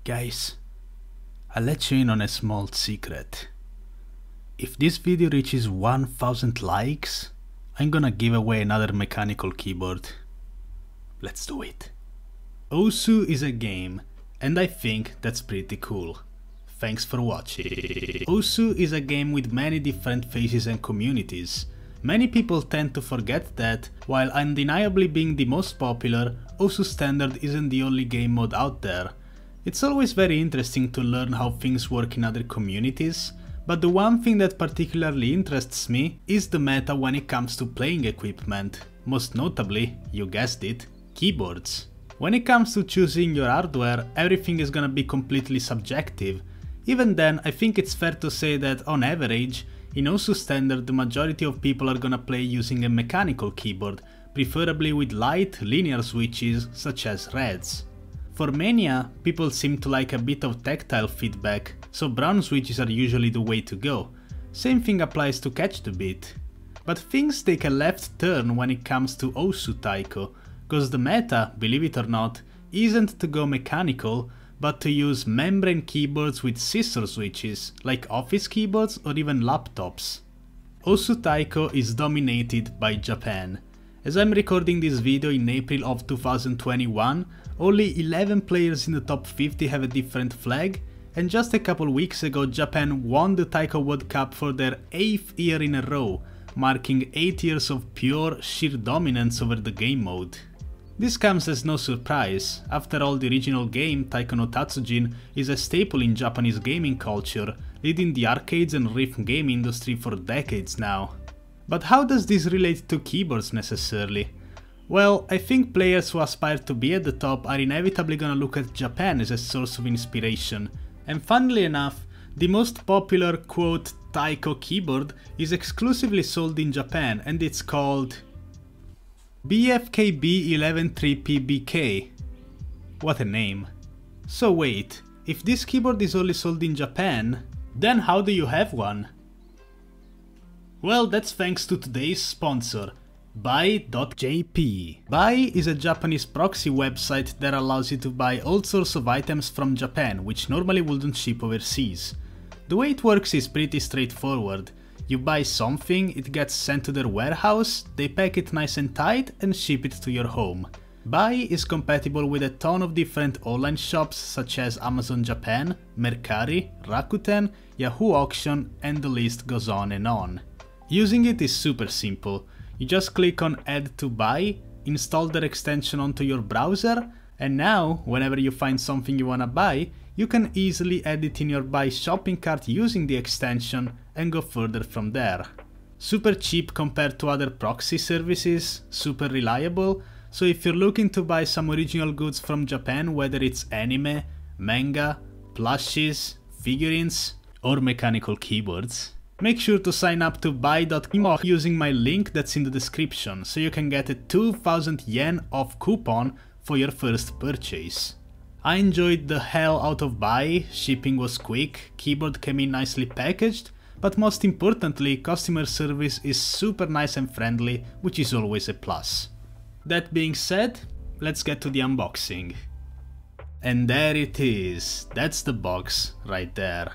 Guys, I'll let you in on a small secret. If this video reaches 1000 likes, I'm gonna give away another mechanical keyboard. Let's do it. Osu is a game, and I think that's pretty cool. Thanks for watching. Osu is a game with many different phases and communities. Many people tend to forget that, while undeniably being the most popular, Osu Standard isn't the only game mode out there. It's always very interesting to learn how things work in other communities, but the one thing that particularly interests me is the meta when it comes to playing equipment, most notably, you guessed it, keyboards. When it comes to choosing your hardware, everything is gonna be completely subjective. Even then, I think it's fair to say that on average, in Osu Standard the majority of people are gonna play using a mechanical keyboard, preferably with light, linear switches such as reds. For Mania, people seem to like a bit of tactile feedback, so brown switches are usually the way to go. Same thing applies to Catch the Beat. But things take a left turn when it comes to Osu Taiko, cause the meta, believe it or not, isn't to go mechanical, but to use membrane keyboards with scissor switches, like office keyboards or even laptops. Osu Taiko is dominated by Japan. As I'm recording this video in April of 2021, only 11 players in the top 50 have a different flag, and just a couple weeks ago Japan won the Taiko World Cup for their 8th year in a row, marking 8 years of pure, sheer dominance over the game mode. This comes as no surprise. After all, the original game, Taiko no Tatsujin, is a staple in Japanese gaming culture, leading the arcades and rhythm game industry for decades now. But how does this relate to keyboards necessarily? Well, I think players who aspire to be at the top are inevitably gonna look at Japan as a source of inspiration. And funnily enough, the most popular quote Taiko keyboard is exclusively sold in Japan, and it's called BFKB113PBK. What a name. So wait, if this keyboard is only sold in Japan, then how do you have one? Well, that's thanks to today's sponsor, Buyee.jp. Buyee is a Japanese proxy website that allows you to buy all sorts of items from Japan, which normally wouldn't ship overseas. The way it works is pretty straightforward. You buy something, it gets sent to their warehouse, they pack it nice and tight and ship it to your home. Buyee is compatible with a ton of different online shops such as Amazon Japan, Mercari, Rakuten, Yahoo Auction, and the list goes on and on. Using it is super simple. You just click on Add to Buy, install their extension onto your browser, and now, whenever you find something you wanna buy, you can easily add it in your Buyee shopping cart using the extension and go further from there. Super cheap compared to other proxy services, super reliable, so if you're looking to buy some original goods from Japan, whether it's anime, manga, plushies, figurines, or mechanical keyboards, make sure to sign up to Buyee.jp using my link that's in the description, so you can get a 2000 yen off coupon for your first purchase. I enjoyed the hell out of Buyee, shipping was quick, keyboard came in nicely packaged, but most importantly, customer service is super nice and friendly, which is always a plus. That being said, let's get to the unboxing. And there it is, that's the box right there.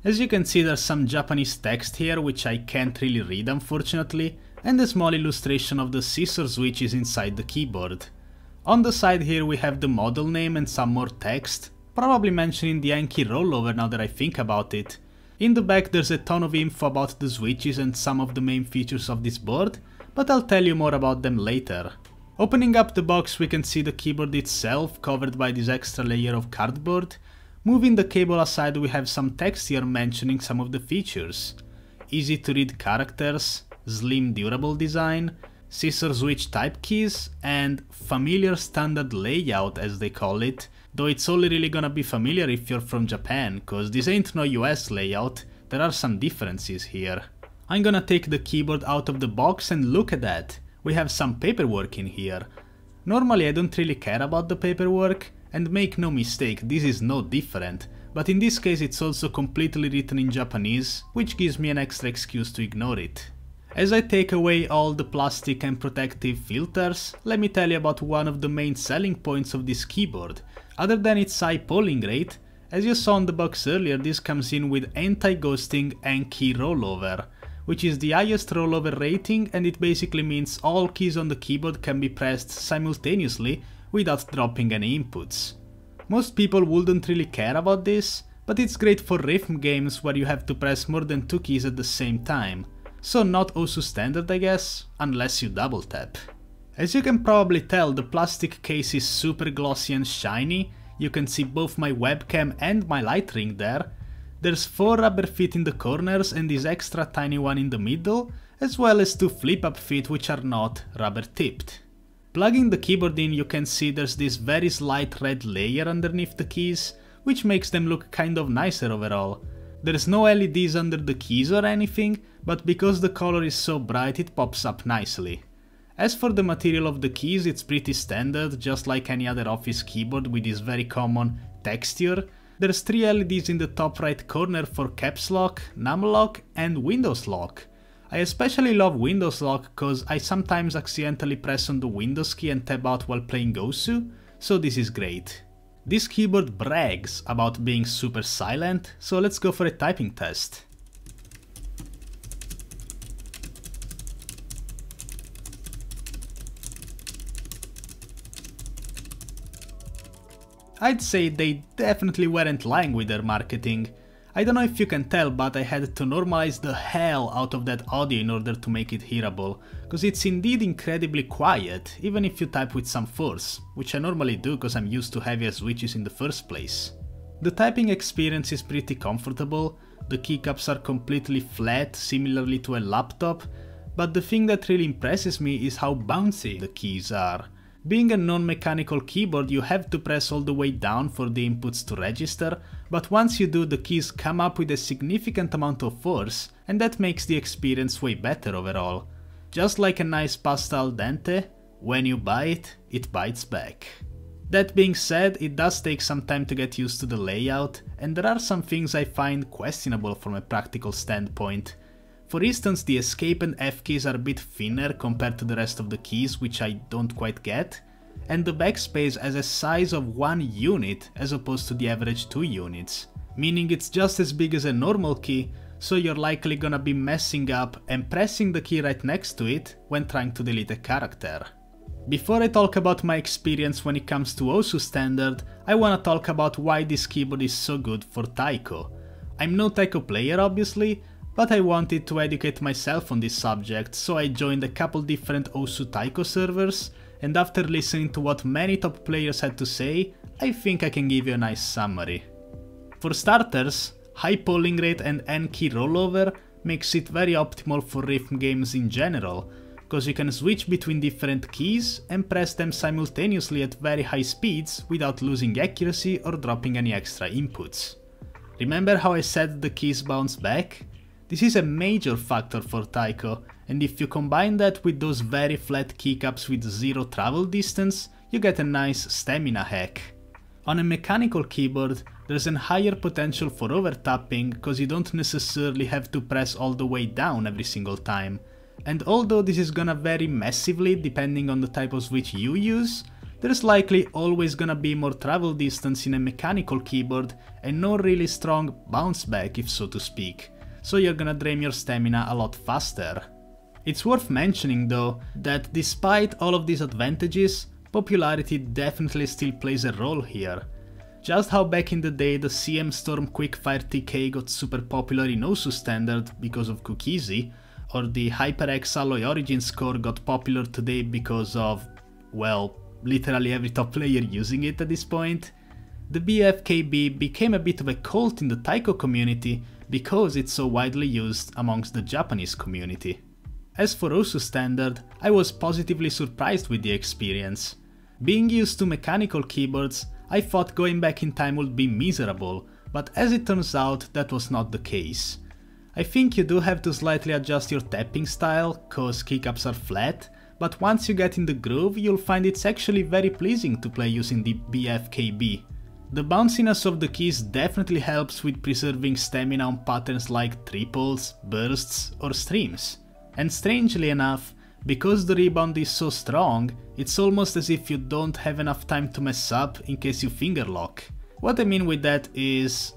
As you can see, there's some Japanese text here which I can't really read unfortunately, and a small illustration of the scissor switches inside the keyboard. On the side here we have the model name and some more text, probably mentioning the Yankee rollover now that I think about it. In the back there's a ton of info about the switches and some of the main features of this board, but I'll tell you more about them later. Opening up the box we can see the keyboard itself covered by this extra layer of cardboard. Moving the cable aside we have some text here mentioning some of the features. Easy to read characters, slim durable design, scissor switch type keys, and familiar standard layout as they call it, though it's only really gonna be familiar if you're from Japan, cause this ain't no US layout, there are some differences here. I'm gonna take the keyboard out of the box and look at that, we have some paperwork in here. Normally I don't really care about the paperwork, and make no mistake, this is no different, but in this case it's also completely written in Japanese, which gives me an extra excuse to ignore it. As I take away all the plastic and protective filters, let me tell you about one of the main selling points of this keyboard. Other than its high polling rate, As you saw on the box earlier, this comes in with anti-ghosting and key rollover, which is the highest rollover rating, and it basically means all keys on the keyboard can be pressed simultaneously without dropping any inputs. Most people wouldn't really care about this, but it's great for rhythm games where you have to press more than 2 keys at the same time. So not OSU standard, I guess, unless you double tap. As you can probably tell, the plastic case is super glossy and shiny. You can see both my webcam and my light ring there. There's 4 rubber feet in the corners and this extra tiny one in the middle, as well as 2 flip-up feet which are not rubber tipped. Plugging the keyboard in, you can see there's this very slight red layer underneath the keys, which makes them look kind of nicer overall. There's no LEDs under the keys or anything, but because the color is so bright it pops up nicely. As for the material of the keys, it's pretty standard, just like any other office keyboard with this very common texture. There's 3 LEDs in the top right corner for caps lock, num lock and Windows lock. I especially love Windows lock cause I sometimes accidentally press on the Windows key and tab out while playing OSU, so this is great. This keyboard brags about being super silent, so let's go for a typing test. I'd say they definitely weren't lying with their marketing. I don't know if you can tell, but I had to normalize the hell out of that audio in order to make it hearable, cause it's indeed incredibly quiet, even if you type with some force, which I normally do cause I'm used to heavier switches in the first place. The typing experience is pretty comfortable, the keycaps are completely flat, similarly to a laptop, but the thing that really impresses me is how bouncy the keys are. Being a non-mechanical keyboard, you have to press all the way down for the inputs to register, but once you do, the keys come up with a significant amount of force, and that makes the experience way better overall. Just like a nice pasta al dente, when you buy it, it bites back. That being said, it does take some time to get used to the layout, and there are some things I find questionable from a practical standpoint. For instance, the escape and F keys are a bit thinner compared to the rest of the keys, which I don't quite get, and the backspace has a size of 1 unit as opposed to the average 2 units, meaning it's just as big as a normal key, so you're likely gonna be messing up and pressing the key right next to it when trying to delete a character. Before I talk about my experience when it comes to OSU standard, I wanna talk about why this keyboard is so good for taiko. I'm no taiko player obviously, but I wanted to educate myself on this subject, so I joined a couple different OSU taiko servers, and after listening to what many top players had to say, I think I can give you a nice summary. For starters, high polling rate and N-key rollover makes it very optimal for rhythm games in general, cause you can switch between different keys and press them simultaneously at very high speeds without losing accuracy or dropping any extra inputs. Remember how I said the keys bounce back? This is a major factor for taiko, and if you combine that with those very flat keycaps with 0 travel distance, you get a nice stamina hack. On a mechanical keyboard, there's a higher potential for over-tapping cause you don't necessarily have to press all the way down every single time. And although this is gonna vary massively depending on the type of switch you use, there's likely always gonna be more travel distance in a mechanical keyboard and no really strong bounce back, if so to speak, so you're gonna drain your stamina a lot faster. It's worth mentioning though that despite all of these advantages, popularity definitely still plays a role here. Just how back in the day the CM Storm Quickfire TK got super popular in OSU standard because of Cookiezi, or the HyperX Alloy Origin score got popular today because of, well, literally every top player using it at this point, the BFKB became a bit of a cult in the taiko community because it's so widely used amongst the Japanese community. As for OSU standard, I was positively surprised with the experience. Being used to mechanical keyboards, I thought going back in time would be miserable, but as it turns out that was not the case. I think you do have to slightly adjust your tapping style, cause keycaps are flat, but once you get in the groove you'll find it's actually very pleasing to play using the BFKB. The bounciness of the keys definitely helps with preserving stamina on patterns like triples, bursts or streams. And strangely enough, because the rebound is so strong, it's almost as if you don't have enough time to mess up in case you finger lock. What I mean with that is,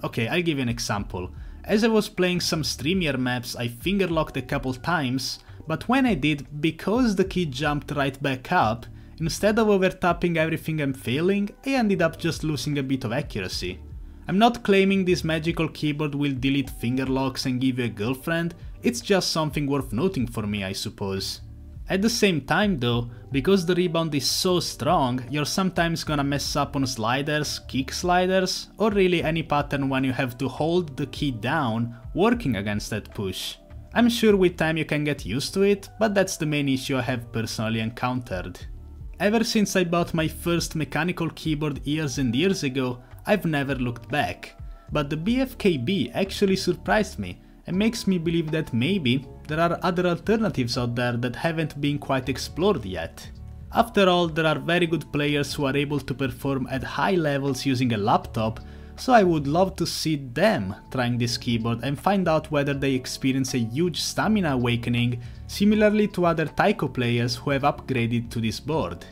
okay, I'll give you an example. As I was playing some streamier maps, I finger locked a couple times, but when I did, because the key jumped right back up, instead of over-tapping everything and failing, I ended up just losing a bit of accuracy. I'm not claiming this magical keyboard will delete finger locks and give you a girlfriend, it's just something worth noting for me, I suppose. At the same time though, because the rebound is so strong, you're sometimes gonna mess up on sliders, kick sliders, or really any pattern when you have to hold the key down, working against that push. I'm sure with time you can get used to it, but that's the main issue I have personally encountered. Ever since I bought my first mechanical keyboard years and years ago, I've never looked back. But the BFKB actually surprised me and makes me believe that maybe there are other alternatives out there that haven't been quite explored yet. After all, there are very good players who are able to perform at high levels using a laptop, so I would love to see them trying this keyboard and find out whether they experience a huge stamina awakening similarly to other taiko players who have upgraded to this board.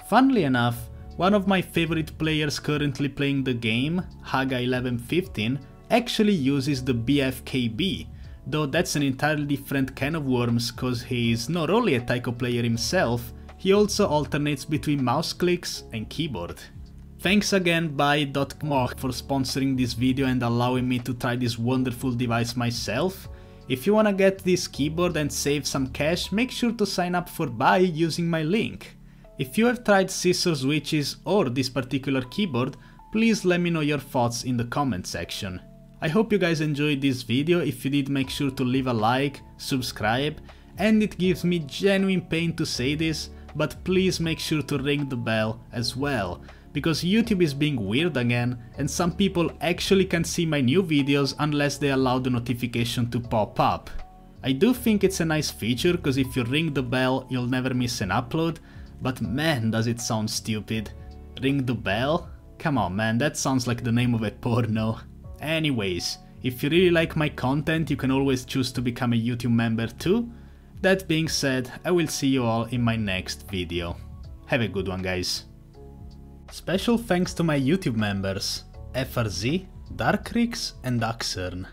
Funnily enough, one of my favorite players currently playing the game, Haga1115, actually uses the BFKB, though that's an entirely different can of worms cause he is not only a taiko player himself, he also alternates between mouse clicks and keyboard. Thanks again Buyee.jp for sponsoring this video and allowing me to try this wonderful device myself. If you wanna get this keyboard and save some cash, make sure to sign up for Buyee using my link. If you have tried Scissor switches or this particular keyboard, please let me know your thoughts in the comment section. I hope you guys enjoyed this video. If you did, make sure to leave a like, subscribe, and it gives me genuine pain to say this, but please make sure to ring the bell as well, because YouTube is being weird again and some people actually can't see my new videos unless they allow the notification to pop up. I do think it's a nice feature because if you ring the bell you'll never miss an upload, but man does it sound stupid. Ring the bell? Come on man, that sounds like the name of a porno. Anyways, if you really like my content you can always choose to become a YouTube member too. That being said, I will see you all in my next video. Have a good one guys. Special thanks to my YouTube members, FRZ, Darkrix and Axern.